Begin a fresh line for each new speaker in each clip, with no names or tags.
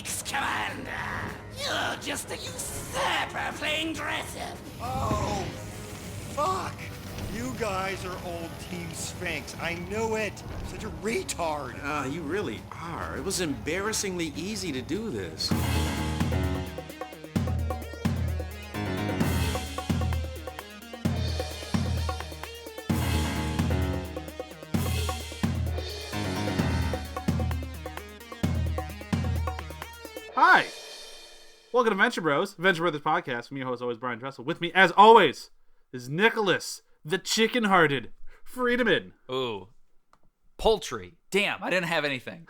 Thanks, Commander. You're just a usurper playing dress-up.
Oh, fuck. You guys are old Team Sphinx. I knew it. Such a retard.
You really are. It was embarrassingly easy to do this.
Hi! Welcome to Venture Bros, Venture Brothers podcast. I'm your host, always Brian Dressel. With me, as always, is Nicholas, the chicken-hearted Friedemann.
Ooh. Poultry. Damn, I didn't have anything.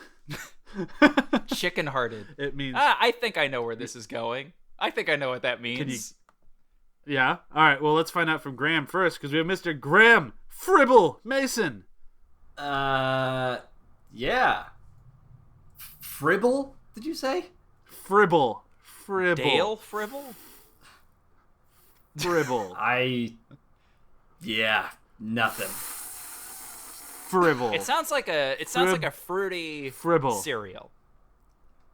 Chicken-hearted.
It means...
I think I know where this is going. I think I know what that means.
Yeah? Alright, well, let's find out from Graham first, because we have Mr. Graham Fribble Mason.
Yeah. Fribble, did you say?
Fribble.
Dale Fribble?
Fribble.
Yeah, nothing.
Fribble.
It sounds like a fruity
Fribble.
cereal.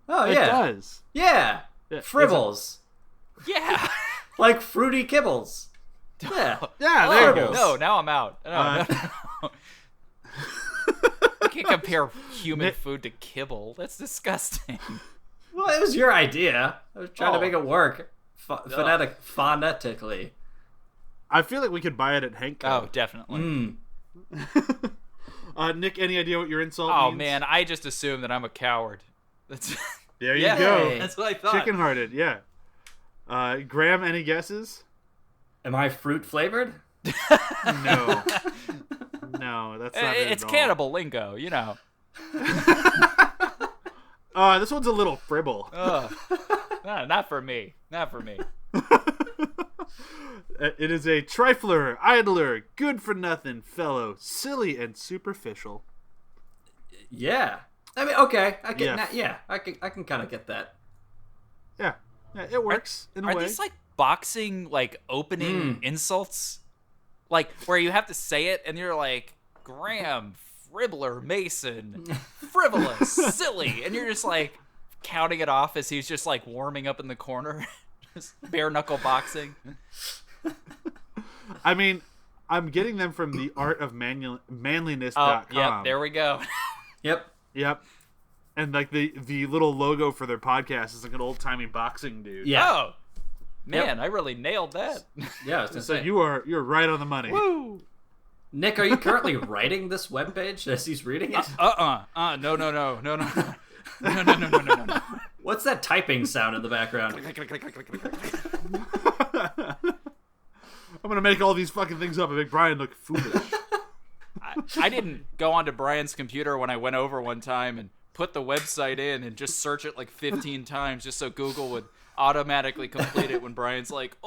Oh,
It
yeah.
does.
Yeah.
Yeah,
Fribbles.
Yeah.
Like fruity kibbles. Yeah.
Yeah, there you go.
No, now I'm out. No. You can't compare human food to kibble. That's disgusting.
Well, it was your idea. I was trying to make it work phonetically.
I feel like we could buy it at Hank.
Oh, definitely.
Nick, any idea what your insult
Oh,
means?
man, I just assumed that I'm a coward. That's
There you
yeah,
go.
That's what I thought.
Chicken-hearted, yeah. Graham, any guesses?
Am I fruit flavored?
No. No, that's not it
It's
at all.
cannibal lingo, you know.
This one's a little fribble.
Ugh. No, not for me. Not for me.
It is a trifler, idler, good-for-nothing fellow, silly and superficial.
Yeah. I mean, okay. I can kind of get that.
Yeah, it works in a way.
Are these like boxing opening insults? Like where you have to say it and you're like Graham, Fribbler, Mason, frivolous, silly, and you're just like counting it off as he's just like warming up in the corner, just bare knuckle boxing.
I mean, I'm getting them from the artofmanliness.com.
Oh, yep, there we go.
Yep. And like the little logo for their podcast is like an old-timey boxing dude.
Yeah.
Oh, man, I really nailed that.
Yeah, I was gonna
So
say.
you're right on the money.
Woo!
Nick, are you currently writing this webpage as he's reading it?
No.
What's that typing sound in the background?
I'm gonna make all these fucking things up and make Brian look foolish.
I didn't go onto Brian's computer when I went over one time and put the website in and just search it like 15 times just so Google would automatically complete it when Brian's like,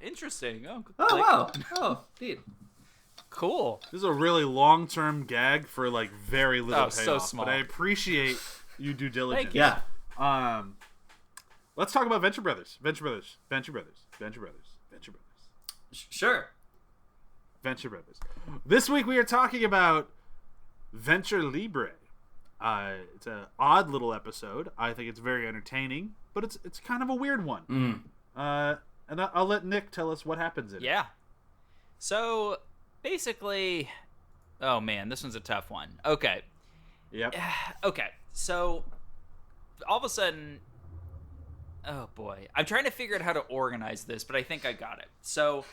interesting.
Oh, wow. Oh, neat.
Cool.
This is a really long-term gag for like very little payoff.
so small.
But I appreciate you due diligence.
Thank you.
Yeah.
Let's talk about Venture Brothers.
Sure.
Venture Brothers. This week we are talking about Venture Libre. It's an odd little episode. I think it's very entertaining, but it's kind of a weird one. And I'll let Nick tell us what happens in it.
Yeah. So, basically... Oh, man, this one's a tough one. Okay.
Yep.
Okay, so all of a sudden... Oh, boy. I'm trying to figure out how to organize this, but I think I got it. So,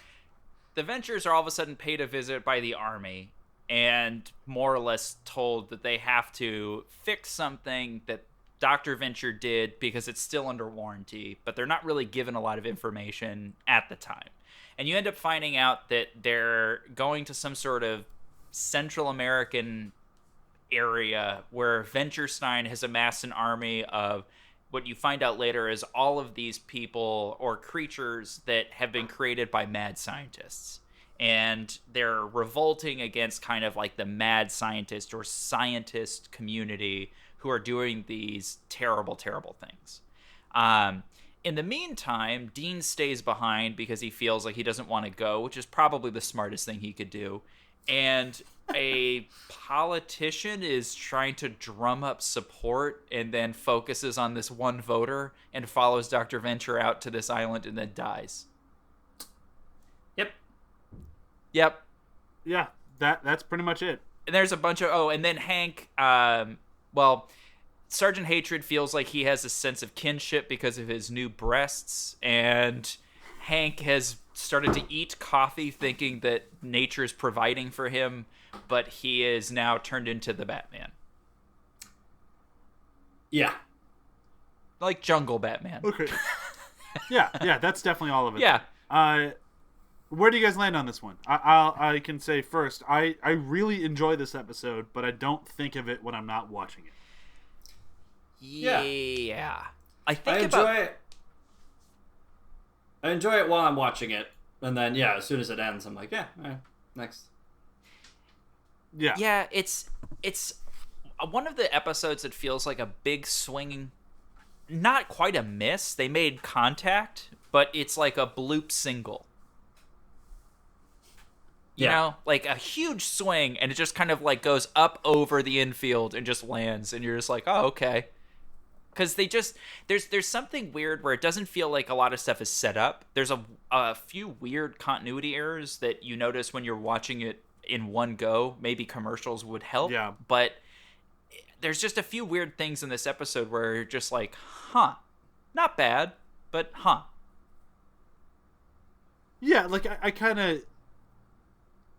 the Ventures are all of a sudden paid a visit by the Army and more or less told that they have to fix something that Dr. Venture did because it's still under warranty, but they're not really given a lot of information at the time. And you end up finding out that they're going to some sort of Central American area where Venturestein has amassed an army of what you find out later is all of these people or creatures that have been created by mad scientists. And they're revolting against kind of like the mad scientist or scientist community who are doing these terrible, terrible things. In the meantime, Dean stays behind because he feels like he doesn't want to go, which is probably the smartest thing he could do. And a politician is trying to drum up support and then focuses on this one voter and follows Dr. Venture out to this island and then dies.
Yep.
Yep.
Yeah, that's pretty much it.
And there's a bunch of and then Hank Sergeant Hatred feels like he has a sense of kinship because of his new breasts, and Hank has started to eat coffee thinking that nature's providing for him, but he is now turned into the Batman.
Yeah.
Like Jungle Batman.
Okay. Yeah, that's definitely all of it.
Yeah.
Where do you guys land on this one? I can say first, I really enjoy this episode, but I don't think of it when I'm not watching it.
Yeah. I
enjoy it while I'm watching it, and then as soon as it ends, I'm like, next.
Yeah.
Yeah, it's one of the episodes that feels like a big swinging, not quite a miss. They made contact, but it's like a bloop single. You know, like a huge swing, and it just kind of like goes up over the infield and just lands, and you're just like, oh, okay. Because they just there's something weird where it doesn't feel like a lot of stuff is set up. There's a few weird continuity errors that you notice when you're watching it in one go. Maybe commercials would help.
Yeah.
But there's just a few weird things in this episode where you're just like, huh, not bad, but huh.
Yeah, like I kind of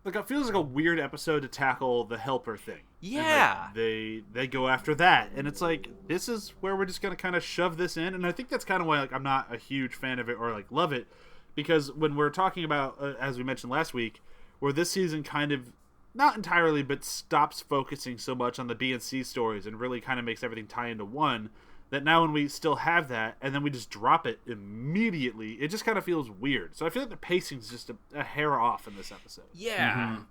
like it feels like a weird episode to tackle the helper thing.
Yeah.
And, they go after that, and it's like this is where we're just gonna kind of shove this in, and I think that's kind of why like I'm not a huge fan of it or like love it, because when we're talking about as we mentioned last week, where this season kind of not entirely but stops focusing so much on the B and C stories and really kind of makes everything tie into one, that now when we still have that and then we just drop it immediately, it just kind of feels weird. So I feel like the pacing's just a hair off in this episode.
Yeah.
Mm-hmm.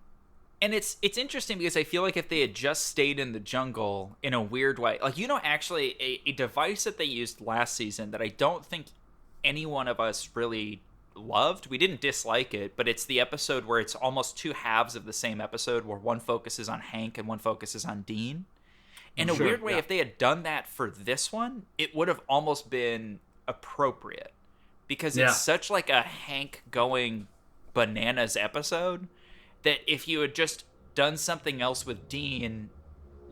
And it's interesting because I feel like if they had just stayed in the jungle in a weird way, like, actually a device that they used last season that I don't think any one of us really loved. We didn't dislike it, but it's the episode where it's almost two halves of the same episode where one focuses on Hank and one focuses on Dean. In a weird way, if they had done that for this one, it would have almost been appropriate because it's such like a Hank going bananas episode that if you had just done something else with Dean,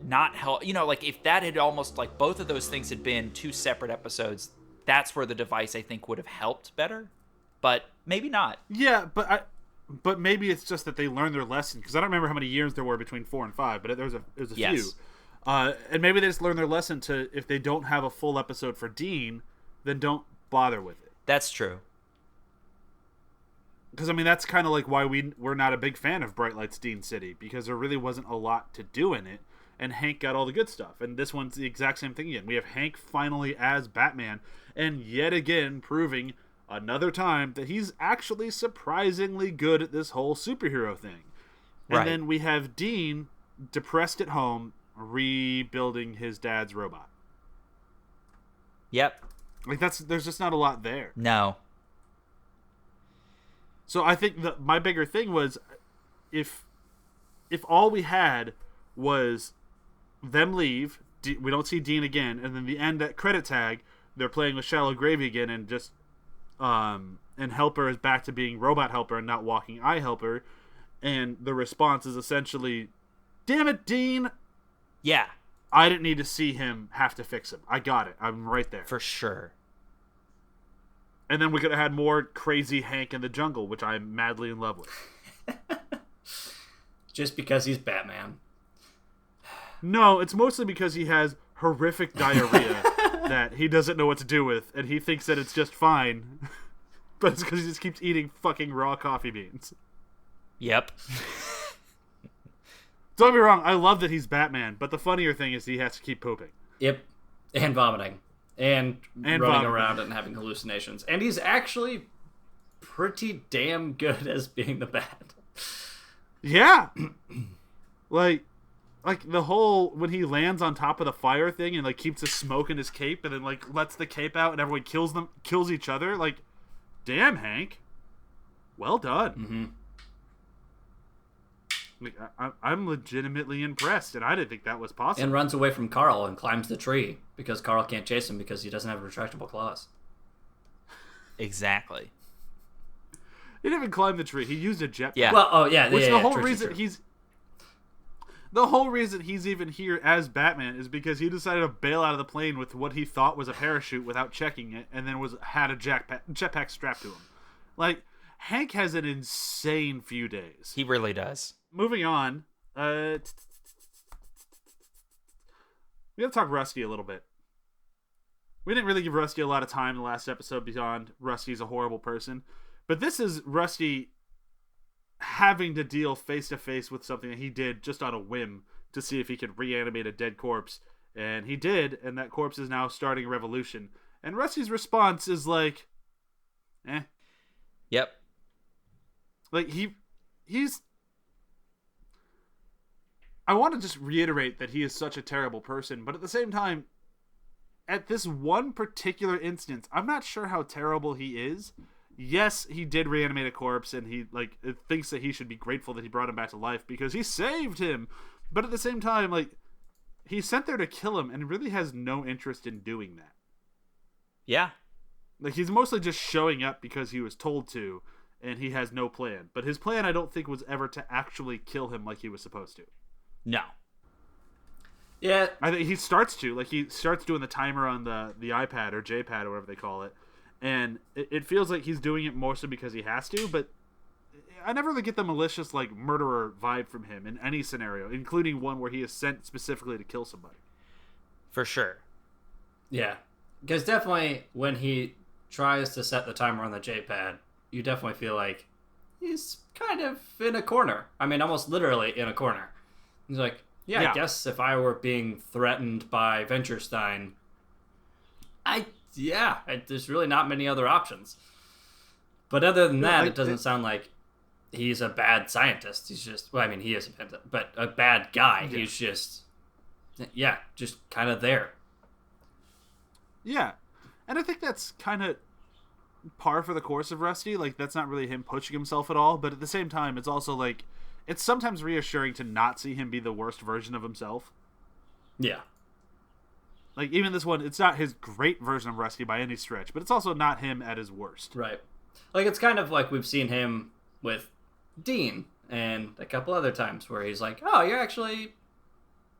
not help, like if that had almost like both of those things had been two separate episodes, that's where the device I think would have helped better, but maybe not.
Yeah, but maybe it's just that they learned their lesson, because I don't remember how many years there were between 4 and 5, but there was a few. And maybe they just learned their lesson to, if they don't have a full episode for Dean, then don't bother with it.
That's true.
Because, I mean, that's kind of like why we're not a big fan of Bright Lights Dean City, because there really wasn't a lot to do in it, and Hank got all the good stuff. And this one's the exact same thing again. We have Hank finally as Batman, and yet again proving another time that he's actually surprisingly good at this whole superhero thing. And then we have Dean depressed at home, rebuilding his dad's robot.
Yep.
Like there's just not a lot there.
No.
So I think my bigger thing was if all we had was them leave, we don't see Dean again, and then the end that credit tag, they're playing with Shallow Gravy again, and just and Helper is back to being Robot Helper and not Walking Eye Helper, and the response is essentially, "Damn it, Dean."
Yeah.
I didn't need to see him have to fix him. I got it. I'm right there.
For sure.
And then we could have had more crazy Hank in the jungle, which I'm madly in love with.
Just because he's Batman.
No, it's mostly because he has horrific diarrhea that he doesn't know what to do with, and he thinks that it's just fine. But it's because he just keeps eating fucking raw coffee beans.
Yep.
Don't get me wrong, I love that he's Batman, but the funnier thing is he has to keep pooping.
Yep. And vomiting. And running
vomiting
around and having hallucinations. And he's actually pretty damn good as being the Bat.
Yeah. like the whole, when he lands on top of the fire thing and like keeps the smoke in his cape and then like lets the cape out and everyone kills each other, like, damn, Hank. Well done.
Mm-hmm.
Like, I'm legitimately impressed, and I didn't think that was possible.
And runs away from Carl and climbs the tree because Carl can't chase him because he doesn't have retractable claws.
Exactly.
He didn't even climb the tree. He used a jetpack.
Yeah.
Well, oh yeah,
Which
yeah,
the
yeah,
whole
true,
reason
true.
he's even here as Batman is because he decided to bail out of the plane with what he thought was a parachute without checking it, and then had a jetpack strapped to him. Like, Hank has an insane few days.
He really does.
Moving on, we gotta talk Rusty a little bit. We didn't really give Rusty a lot of time in the last episode beyond Rusty's a horrible person. But this is Rusty having to deal face to face with something that he did just on a whim to see if he could reanimate a dead corpse. And he did, and that corpse is now starting a revolution. And Rusty's response is like, eh.
Yep.
Like, he's... I want to just reiterate that he is such a terrible person, but at the same time, at this one particular instance, I'm not sure how terrible he is. Yes, he did reanimate a corpse, and he thinks that he should be grateful that he brought him back to life because he saved him. But at the same time, like, he's sent there to kill him and really has no interest in doing that.
Yeah.
Like, he's mostly just showing up because he was told to, and he has no plan. But his plan, I don't think, was ever to actually kill him like he was supposed to.
No.
Yeah,
I think he starts to. Like, he starts doing the timer on the iPad or JPad or whatever they call it. And it feels like he's doing it mostly because he has to, but I never really get the malicious, like, murderer vibe from him in any scenario, including one where he is sent specifically to kill somebody.
For sure.
yeah. Because definitely when he tries to set the timer on the J-pad, you definitely feel like he's kind of in a corner. I mean, almost literally in a corner. He's like, yeah. I guess if I were being threatened by Venturstein, there's really not many other options. But other than that, it doesn't sound like he's a bad scientist. He's just, well, I mean, he is a bad, but a bad guy. Yeah. He's just kind of there.
Yeah. And I think that's kind of par for the course of Rusty. Like, that's not really him pushing himself at all. But at the same time, it's also, like, it's sometimes reassuring to not see him be the worst version of himself.
Yeah.
Like, even this one, it's not his great version of Rusty by any stretch, but it's also not him at his worst.
Right. Like, it's kind of like we've seen him with Dean and a couple other times where he's like, oh, you're actually...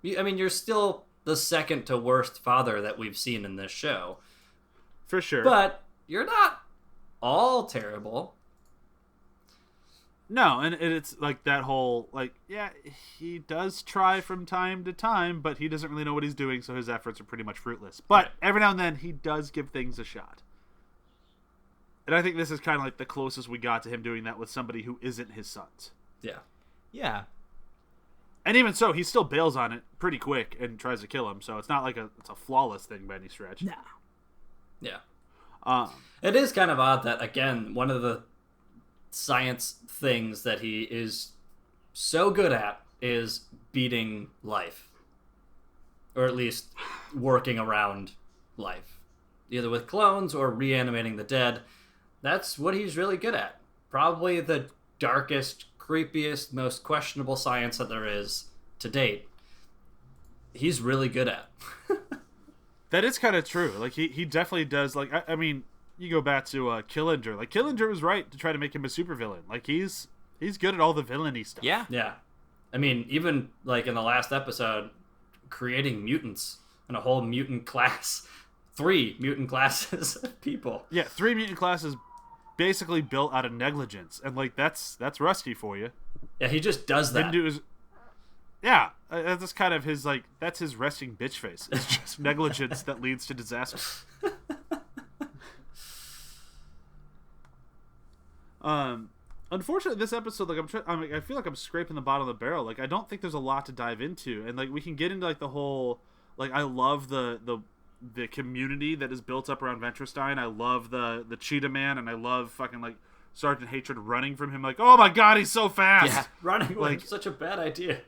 you're still the second to worst father that we've seen in this show.
For sure.
But you're not all terrible.
No, and it's like that whole, like, yeah, he does try from time to time, but he doesn't really know what he's doing, so his efforts are pretty much fruitless. But every now and then, he does give things a shot. And I think this is kind of like the closest we got to him doing that with somebody who isn't his sons.
Yeah.
Yeah.
And even so, he still bails on it pretty quick and tries to kill him, so it's not like it's a flawless thing by any stretch.
No.
Yeah. It is kind of odd that, again, one of the science things that he is so good at is beating life. Or at least working around life. Either with clones or reanimating the dead. That's what he's really good at. Probably the darkest, creepiest, most questionable science that there is to date. He's really good at.
That is kind of true. Like, he definitely does. Like, I mean, you go back to Killinger. Like, Killinger was right to try to make him a supervillain. Like, he's good at all the villainy stuff.
Yeah.
Yeah. I mean, even, like, in the last episode, creating mutants and a whole mutant class. 3 mutant classes of people.
Yeah, 3 mutant classes basically built out of negligence. And, like, that's Rusty for you.
Yeah, he just does that.
Yeah, that's kind of his, like, that's his resting bitch face. It's just negligence that leads to disaster. Unfortunately, this episode, like, I feel like I'm scraping the bottom of the barrel. Like, I don't think there's a lot to dive into, and like we can get into like the whole, like, I love the community that is built up around Venturstein. I love the Cheetah Man, and I love fucking like Sergeant Hatred running from him. Like, oh my god, he's so fast.
Yeah, running
like
such a bad idea.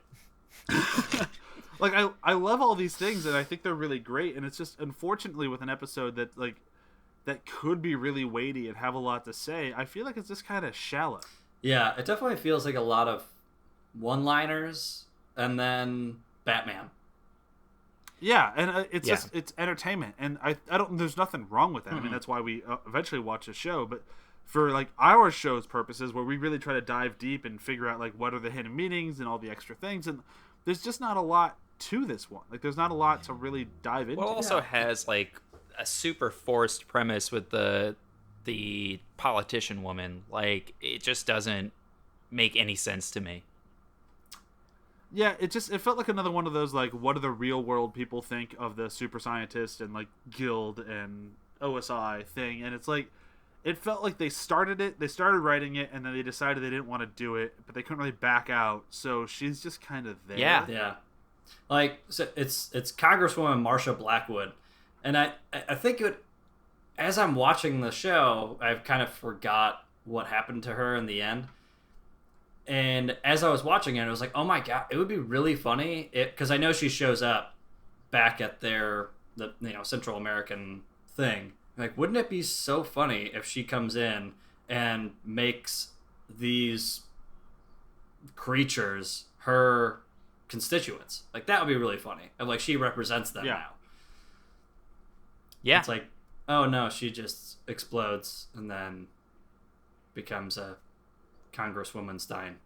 Like, I love all these things, and I think they're really great. And it's just, unfortunately, with an episode that could be really weighty and have a lot to say, I feel like it's just kind of shallow.
Yeah, it definitely feels like a lot of one-liners, and then Batman.
Yeah, and it's
Yeah.
just it's entertainment, and I don't. There's nothing wrong with that. I
Mm-hmm.
mean, that's why we eventually watch a show. But for like our show's purposes, where we really try to dive deep and figure out like what are the hidden meanings and all the extra things, and there's just not a lot to this one. Like, there's not a lot to really dive into.
Well, it also has like a super forced premise with the politician woman. Like, it just doesn't make any sense to me.
Yeah, it felt like another one of those, like, what do the real world people think of the super scientist and like guild and OSI thing, and it's like it felt like they started writing it, and then they decided they didn't want to do it, but they couldn't really back out, so she's just kind of there.
Yeah. Like, so it's Congresswoman Marsha Blackwood, and I think as I'm watching the show, I've kind of forgot what happened to her in the end. And as I was watching it, I was like, oh my God, it would be really funny because I know she shows up back at the Central American thing. Like, wouldn't it be so funny if she comes in and makes these creatures her constituents? Like, that would be really funny. And like, she represents them now.
Yeah.
It's like, oh no, she just explodes and then becomes a Congresswoman Stein.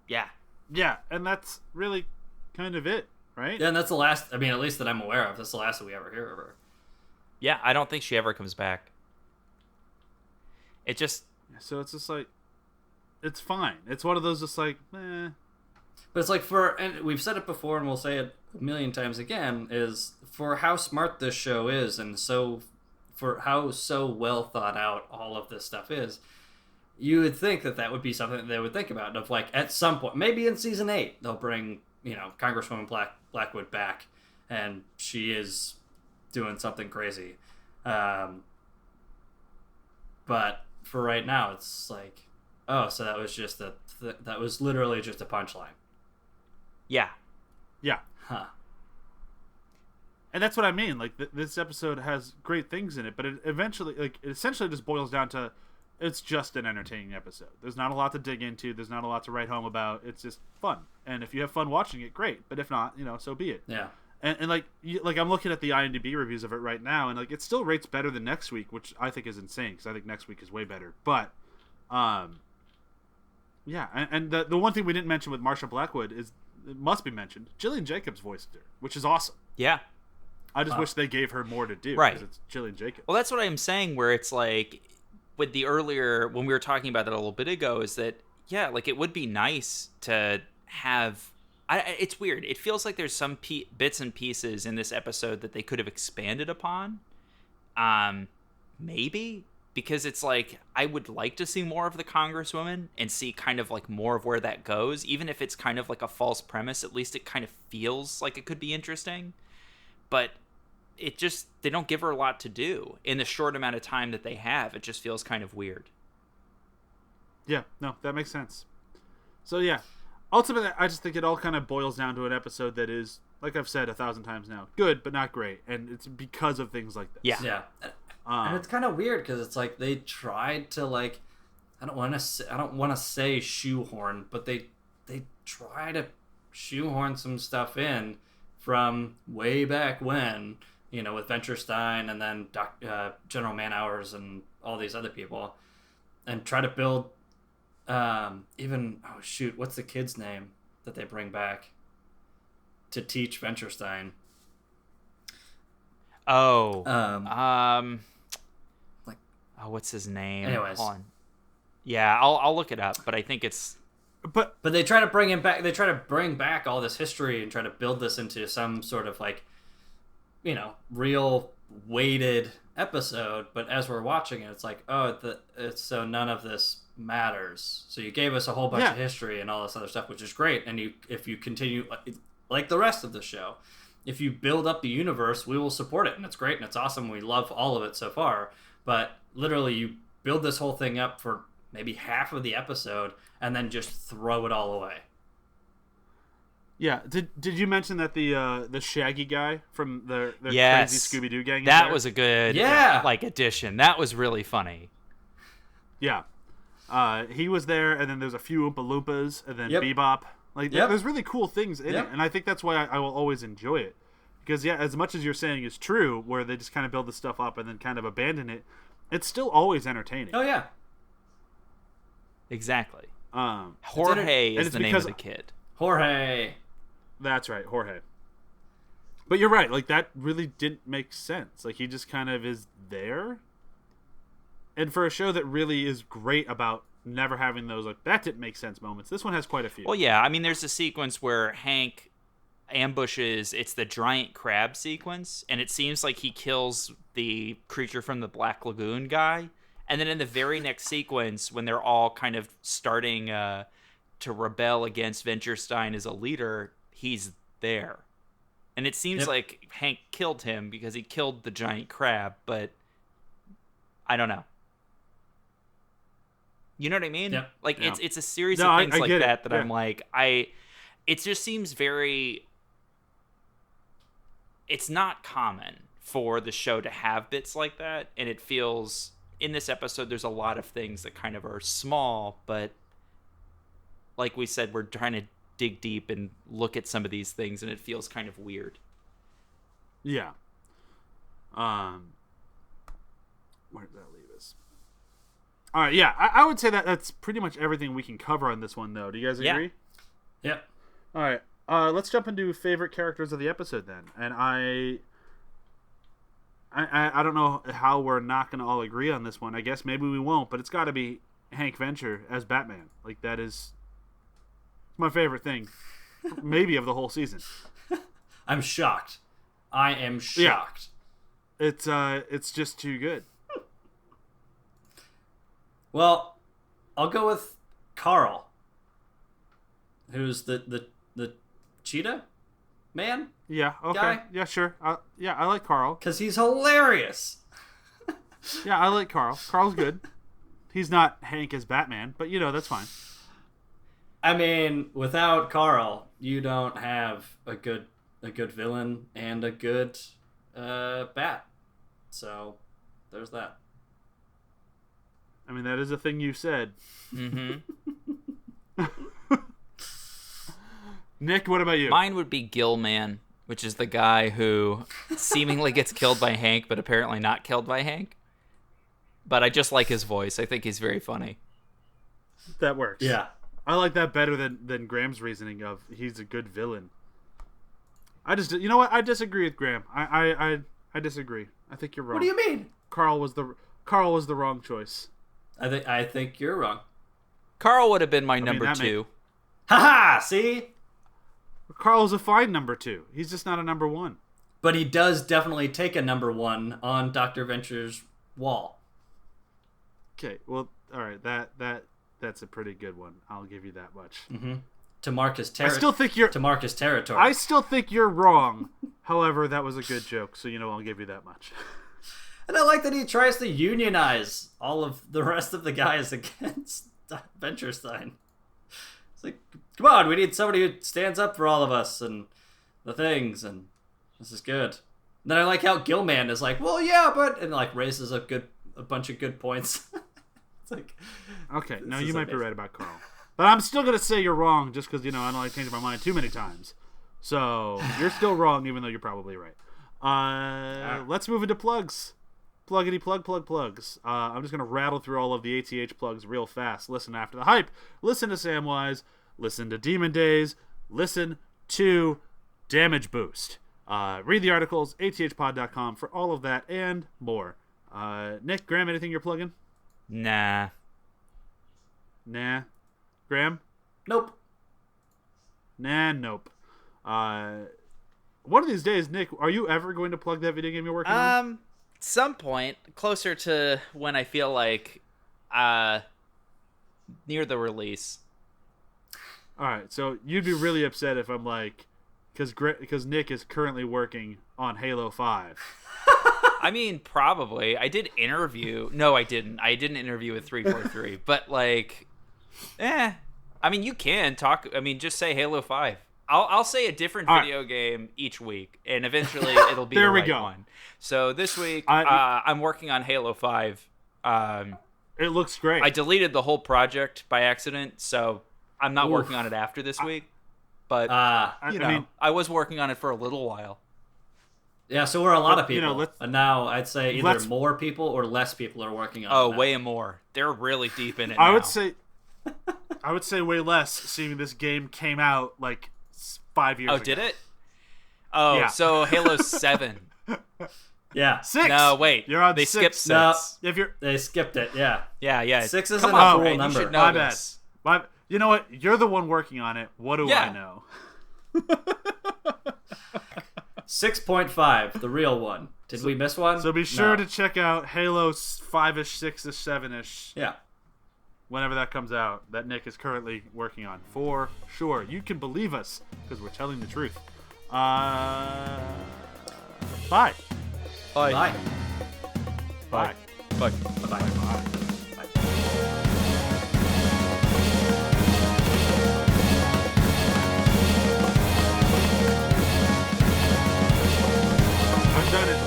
Yeah.
Yeah, and that's really kind of it, right?
Yeah, and that's the last, I mean, at least that I'm aware of, that's the last that we ever hear of her.
Yeah, I don't think she ever comes back. It just...
So it's just like, it's fine. It's one of those just like, eh.
But it's like and we've said it before and we'll say it a million times again, is for how smart this show is and for how so well thought out all of this stuff is, you would think that would be something that they would think about. Of like, at some point, maybe in season 8, they'll bring, Congresswoman Blackwood back, and she is doing something crazy. But for right now, it's like, oh, so that was just that was literally just a punchline.
Yeah.
Yeah.
Huh.
And that's what I mean. Like, this episode has great things in it, but it essentially just boils down to, it's just an entertaining episode. There's not a lot to dig into. There's not a lot to write home about. It's just fun. And if you have fun watching it, great. But if not, so be it.
Yeah.
And like I'm looking at the IMDb reviews of it right now, and like it still rates better than next week, which I think is insane because I think next week is way better. But, yeah. And the one thing we didn't mention with Marsha Blackwood is, it must be mentioned, Gillian Jacobs voiced her, which is awesome.
Yeah.
I just wish they gave her more to do.
Right.
Because it's Gillian Jacobs.
Well, that's what I'm saying, where it's like, with the earlier, when we were talking about that a little bit ago, is that, yeah, like, it would be nice to have... it's weird. It feels like there's some bits and pieces in this episode that they could have expanded upon. Maybe? Because it's like, I would like to see more of the Congresswoman and see kind of like more of where that goes. Even if it's kind of like a false premise, at least it kind of feels like it could be interesting. But it just, they don't give her a lot to do in the short amount of time that they have. It just feels kind of weird.
Yeah, no, that makes sense. So yeah, ultimately, I just think it all kind of boils down to an episode that is, like I've said 1,000 times now, good but not great, and it's because of things like this.
Yeah.
And it's kind of weird because it's like they tried to, like, I don't want to say shoehorn, but they try to shoehorn some stuff in from way back when, with Venture Stein and then General Man-Hours and all these other people, and try to build what's the kid's name that they bring back to teach Venture Stein?
What's his name?
Anyways.
Hold on. Yeah, I'll look it up, but I think it's...
But
they try to bring him back. They try to bring back all this history and try to build this into some sort of, like, real weighted episode. But as we're watching it, it's like, it's so none of this matters. So you gave us a whole bunch of history and all this other stuff, which is great. And if you continue, like the rest of the show, if you build up the universe, we will support it, and it's great and it's awesome. We love all of it so far. But literally, you build this whole thing up for maybe half of the episode and then just throw it all away.
Yeah, did you mention that the Shaggy guy from the
Yes.
crazy Scooby-Doo gang?
That was a good
Yeah.
addition. That was really funny.
Yeah. He was there, and then there's a few Oompa Loompas, and then
Yep.
Bebop. Like,
Yep.
there's really cool things in
Yep.
it, and I think that's why I will always enjoy it. Because, yeah, as much as you're saying is true, where they just kind of build the stuff up and then kind of abandon it, it's still always entertaining.
Oh yeah.
Exactly.
Um,
Jorge
and
is
it's
the name
because-
of the kid.
Jorge.
That's right, Jorge. But you're right, like, that really didn't make sense. Like, he just kind of is there. And for a show that really is great about never having those, like, that didn't make sense moments, this one has quite a few.
Well, yeah. I mean, there's a sequence where Hank ambushes. It's the giant crab sequence, and it seems like he kills the creature from the Black Lagoon guy. And then in the very next sequence, when they're all kind of starting to rebel against Venturstein as a leader, he's there. And it seems
Yep.
like Hank killed him because he killed the giant crab, but I don't know. You know what I mean?
Yep.
Like
Yeah.
it's a series
No,
of
I
things like
get it.
that
Yeah.
I'm like, it just seems very. It's not common for the show to have bits like that, and it feels in this episode there's a lot of things that kind of are small, but like we said, we're trying to dig deep and look at some of these things, and it feels kind of weird.
Yeah. Where did that leave us? All right, yeah, I would say that that's pretty much everything we can cover on this one, though. Do you guys
Yeah.
agree?
Yep.
All right, let's jump into favorite characters of the episode then. And I don't know how we're not going to all agree on this one. I guess maybe we won't, but it's got to be Hank Venture as Batman. Like, that is my favorite thing, maybe of the whole season.
I'm shocked. I am shocked.
It's just too good.
Well, I'll go with Carl, who's the cheetah man,
Yeah. Okay.
Guy?
Yeah. Sure. Yeah, I like Carl.
because he's hilarious.
Yeah, I like Carl. Carl's good. He's not Hank as Batman, but that's fine.
I mean, without Carl, you don't have a good villain and a good bat. So there's that.
I mean, that is a thing you said.
Mm-hmm.
Nick, what about you?
Mine would be Gillman, which is the guy who seemingly gets killed by Hank, but apparently not killed by Hank. But I just like his voice. I think he's very funny.
That works.
Yeah.
I like that better than Graham's reasoning of he's a good villain. I just, you know what? I disagree with Graham. I disagree. I think you're wrong.
What do you mean?
Carl was the wrong choice.
I think you're wrong.
Carl would have been my
mean,
number
that
2.
Haha, see?
Carl's a fine number 2. He's just not a number 1.
But he does definitely take a number 1 on Dr. Venture's wall.
Okay, well, all right. That's a pretty good one. I'll give you that much.
To mark his
I still think you're.
to mark his territory.
I still think you're wrong. However, that was a good joke, so I'll give you that much.
And I like that he tries to unionize all of the rest of the guys against Venturestein. It's like, come on, we need somebody who stands up for all of us and the things, and this is good. And then I like how Gillman is like, well, yeah, but, and like raises a bunch of good points. It's like,
Okay, no,
is
you might be
amazing.
right about Carl. But I'm still going to say you're wrong just because, I don't like changing my mind too many times. So, you're still wrong even though you're probably right. Let's move into plugs. Pluggity plugs. I'm just going to rattle through all of the ATH plugs real fast. Listen after the hype. Listen to Samwise. Listen to Demon Days. Listen to Damage Boost. Read the articles, athpod.com for all of that and more. Nick, Graham, anything you're plugging?
Nah.
Graham?
nope.
Nope. One of these days, Nick, are you ever going to plug that video game you're working on?
Some point closer to when I feel like near the release.
All right, so you'd be really upset if I'm like, because Nick is currently working on Halo 5.
I mean, probably. I did interview. No, I didn't. I didn't interview with 343. But like, I mean, you can talk. I mean, just say Halo 5. I'll say a different
All
video game each week, and eventually it'll be
There
the
we
right
go.
one. So this week, I'm working on Halo 5.
It looks great.
I deleted the whole project by accident, so I'm not working on it after this week. But you know, I was working on it for a little while.
Yeah, so we're a lot of people.
You know,
and now I'd say either more people or less people are working on it.
Oh,
now.
way more. They're really deep in it
I
now.
would say way less, seeing this game came out like 5 years ago.
Oh, did it? Oh,
Yeah.
so Halo 7.
Yeah.
6.
No, wait.
You're on
they
6.
skipped 6.
No.
If you're
They skipped it, yeah.
Yeah.
6 isn't
Come
a
on,
full
Brad,
number.
You should know
my
this.
bad. You know what? You're the one working on it. What do I know?
6.5, the real one. Did we miss one?
So be sure
No.
to check out Halo 5-ish, 6-ish, 7-ish,
Yeah.
whenever that comes out, that Nick is currently working on. For sure. You can believe us, because we're telling the truth. Bye.
Bye.
Bye.
Bye.
Bye.
Bye-bye.
I've done it.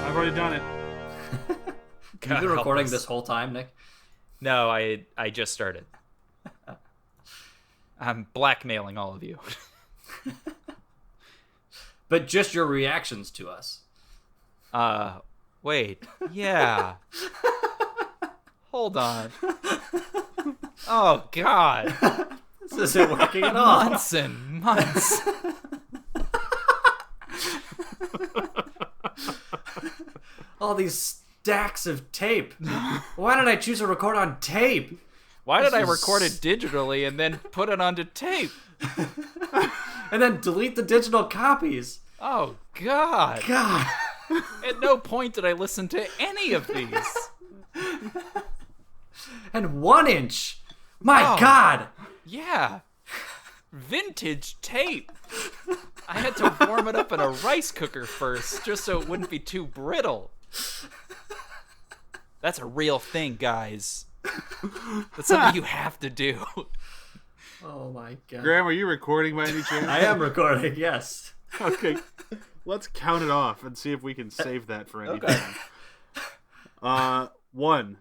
I've already done it.
You've been recording this whole time, Nick?
No, I just started. I'm blackmailing all of you.
But just your reactions to us.
Wait. Yeah. Hold on. Oh, God.
This isn't working at all.
Months and months.
All these stacks of tape. Why did I choose to record on tape?
Why did I record it digitally and then put it onto tape?
And then delete the digital copies.
Oh, God.
God.
At no point did I listen to any of these.
And 1 inch. My
Oh.
God.
Yeah. Vintage tape. I had to warm it up in a rice cooker first, just so it wouldn't be too brittle. That's a real thing, guys. That's something you have to do.
Oh my God.
Graham, are you recording by any chance?
I am recording, yes.
Okay. Let's count it off and see if we can save that for anything. 1,